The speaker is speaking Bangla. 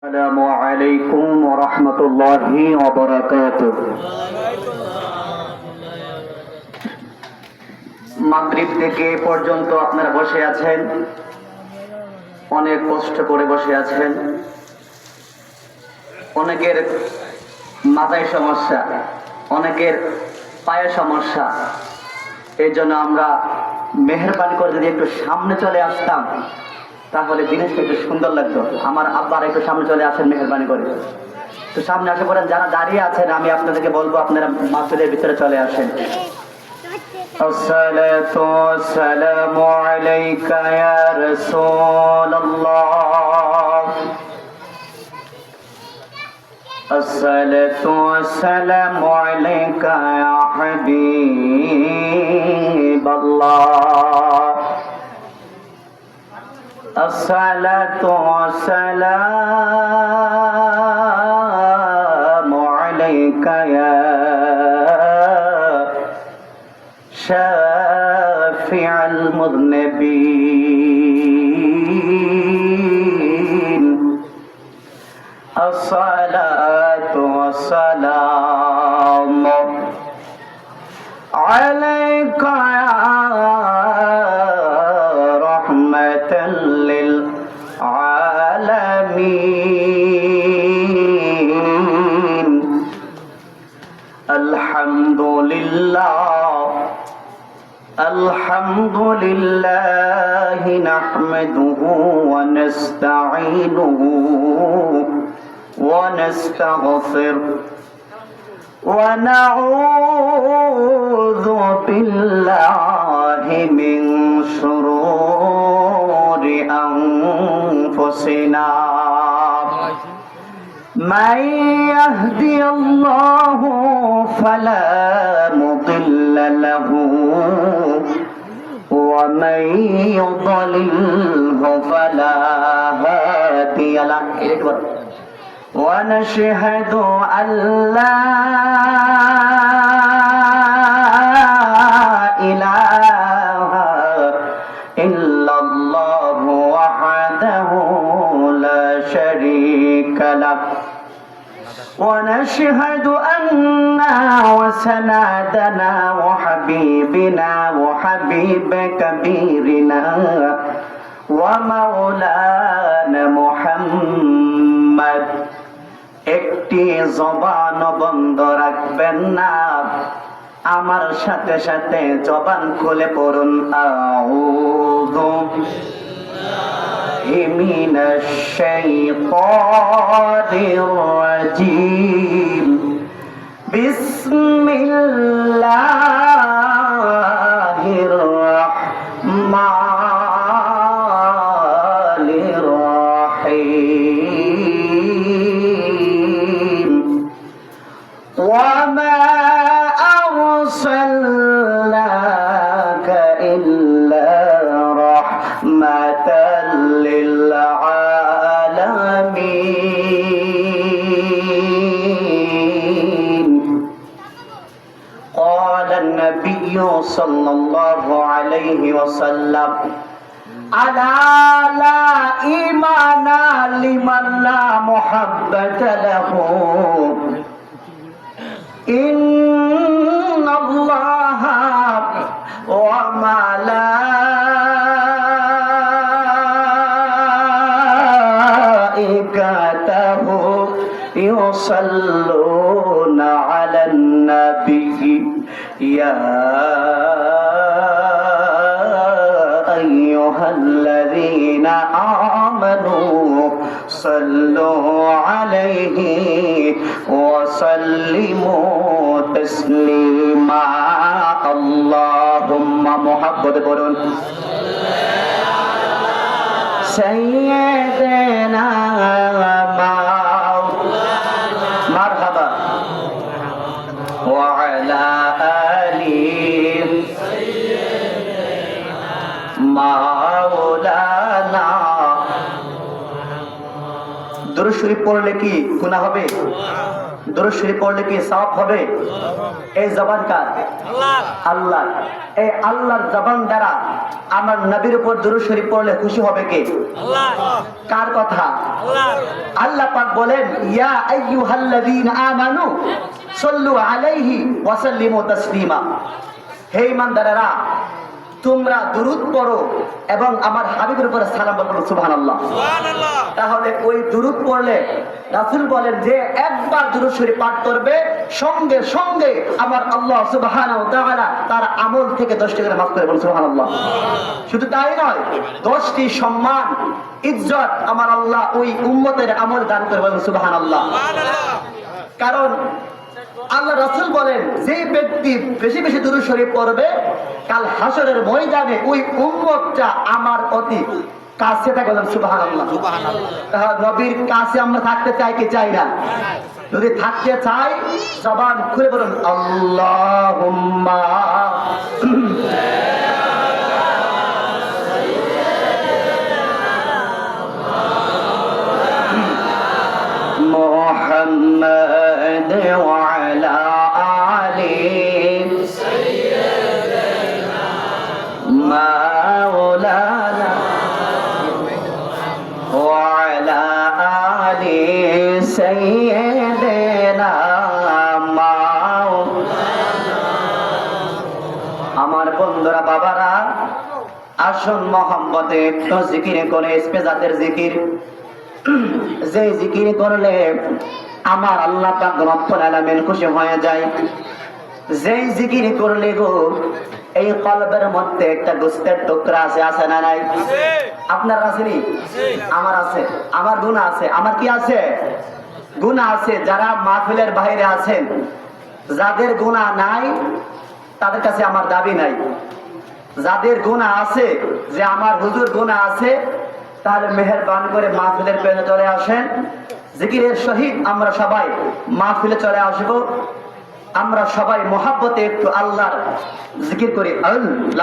আসসালামু আলাইকুম ওয়া রাহমাতুল্লাহি ওয়া বারাকাতুহু। মাগরিব থেকে এ পর্যন্ত আপনারা বসে আছেন, অনেক কষ্ট করে বসে আছেন। অনেকের মাথায় সমস্যা, অনেকের পায়ে সমস্যা। এই জন্য আমরা মেহেরবানি করে যদি একটু সামনে চলে আসতাম তাহলে জিনিসটা একটু সুন্দর লাগতো। আমার আব্বার একটু সামনে চলে আসেন মেহেরবানি করে, তো সামনে আসে পড়েন। যারা দাঁড়িয়ে আছেন আমি আপনাদেরকে বলবো আপনারা মাসজিদের ভিতরে চলে আসেন। আসসালাতু ওয়াসসালামু আলাইকা ইয়া রাসূলুল্লাহ, আসসালাতু ওয়াসসালামু আলাইকা ইয়া হাবিবাল্লাহ, আসসালাতু ওয়াসসালামু আলাইকা ইয়া শাফিউল মুযনিবিন, আসসালাতু ওয়াসসালামু আলাইকা ইয়া রাহমাতাল লিল আলামিন। আলহামদুলিল্লাহ, আলহামদুলিল্লাহি নাহমাদুহু ওয়া নাস্তাঈনুহু ওয়া নাস্তাগফিরুহু ওয়া নাউযু বিল্লাহি মিন শুরুরি আনফুসিনা। من يهدي الله فلا مضل له ومن يضلله فلا هادي له ونشهد أن لا إله إلا الله وحده لا شريك له ونشهد أن وسندنا وحبيبنا وحبيب كبيرنا ومولانا محمد একটি জবান বন্ধ রাখবেন না, আমার সাথে সাথে জবান খুলে পড়ুন আউযু من الشيطان الرجيم بسم الله الرحمن الرحيم وما أرسلناك إلا رحمة للعالمين. قال النبي صلى الله عليه وسلم ألا لا إيمان لمن لا محبة له إن الله وملائكته يصلون على النبي يا أيها الذين آمنوا صلوا عليه وسلموا تسليما. اللهم محبت قرون سيدنا مرحبا وعلى آله মাওলানা। দুরূদ শরীফ পড়লে কি গুনাহ হবে? দুরূদ শরীফ পড়লে কি সওয়াব হবে? এই জবান কার? আল্লাহ। এই আল্লাহর জবান দ্বারা আমার নবীর উপর দুরূদ শরীফ পড়লে খুশি হবে কে? আল্লাহ। কার কথা? আল্লাহ। আল্লাহ পাক বলেন, ইয়া আইয়ুহাল্লাযীনা আমানু সাল্লু আলাইহি ওয়া সাল্লিমু তাসলিমা। হে ঈমানদারেরা, তোমরা দুরূদ পড়ো এবং আমার হাবিবের উপর সালাম বলো সুবহানাল্লাহ। সুবহানাল্লাহ। তাহলে ওই দুরূদ পড়লে রাসূল বলেন যে একবার দুরূদ শরীফ পাঠ করবে, সঙ্গে সঙ্গে আমার আল্লাহ সুবহানাহু ওয়া তাআলা তার আমল থেকে 10টি করে মাফ করে বলুন সুবহানাল্লাহ। শুধু তাই নয়, 10টি সম্মান ইজ্জত আমার আল্লাহ ওই উম্মতের আমল দান করে বলুন সুবহানাল্লাহ। সুবহানাল্লাহ। কারণ আল্লাহ রাসূল বলেন যে ব্যক্তি বেশি বেশি দুরূদ শরীফ পড়বে, কাল হাসরের ময়দানে ওই উম্মতটা আমার অতি কাছে থাকে বলেন সুবহানাল্লাহ। সুবহানাল্লাহ। তাহলে নবীর কাছে আমরা থাকতে চাই কি চাই না? যদি থাকতে চাই, জবান খুলে বলুন আল্লাহুম্মা মুহাম্মাদ ওয়া আলা আলি সাইয়্যিদিনা মাওলানা ওয়া আলা আলি সাইয়্যিদিনা মাওলানা। আমার বন্ধুরা, বাবারা, আসুন মোহাম্মদে একটু জিকির করে, ইসপেজাতের জিকির, যে জিকির করলে আমার আল্লাহ পাক রব্বুল আলামিন খুশি হয়ে যায়। যে জিকির করলে গো এই কলবের মধ্যে একটা গোস্তের টুকরা আছে, আছে না নাই? আপনার আছে নি? আমার আছে। আমার গুনাহ আছে। আমার কি আছে? গুনাহ আছে। যারা মাহফিলের বাইরে আছেন, যাদের গুনাহ নাই তাদের কাছে আমার দাবি নাই। যাদের গুনাহ আছে, যে আমার হুজুর গুনাহ আছে, তাহলে মেহেরবান করে মাহফিলের পেছনে চলে আসেন। জিকিরের সহিত আমরা সবাই মাহফিলে চলে আসবো। আমরা সবাই মহাব্বতে একটু আল্লাহর জিকির করি।